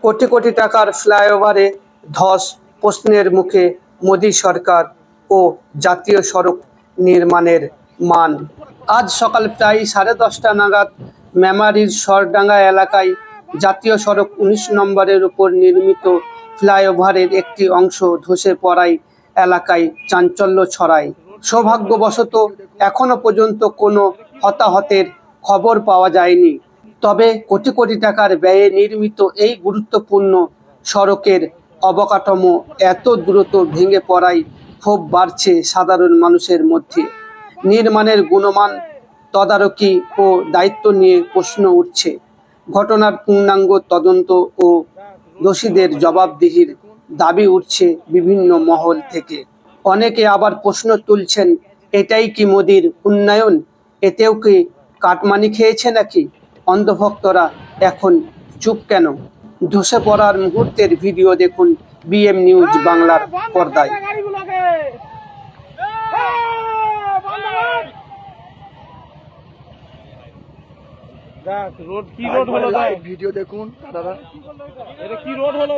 কোটি কোটি টাকার ফ্লাইওভারে ধস, প্রশ্নের মুখে মোদী সরকার ও জাতীয় সড়ক নির্মাণের মান। আজ সকাল প্রায় 10:30 নাগাদ মেমারির সরডাঙ্গা এলাকায় জাতীয় সড়ক 19 নম্বরের উপর নির্মিত ফ্লাইওভারের একটি অংশ ধসে পড়ায় এলাকায় চাঞ্চল্য ছড়ায়। সৌভাগ্যবশত এখনো পর্যন্ত কোনো হতাহতের খবর পাওয়া যায়নি। তবে কোটি কোটি টাকার ব্যয়ে নির্মিত এই গুরুত্বপূর্ণ সড়কের অবকাঠামো এত দ্রুত ভেঙে পড়ায় ক্ষোভ বাড়ছে সাধারণ মানুষের মধ্যে। নির্মাণের গুণমান, তদারকি ও দায়িত্ব নিয়ে প্রশ্ন উঠছে। ঘটনার পূর্ণাঙ্গ তদন্ত ও দোষীদের জবাবদিহির দাবি উঠছে বিভিন্ন মহল থেকে। অনেকে আবার প্রশ্ন তুলছেন, এটাই কি মোদির উন্নয়ন? এতেও কি কাটমানি খেয়েছে নাকি? অন্ধভক্তরা এখন চুপ কেন? ধসে পড়ার মুহূর্তের ভিডিও দেখুন বিএম নিউজ বাংলার পর্দায়। রোড কি রোড হলো? ভিডিও দেখুন দাদা, এটা কি রোড হলো?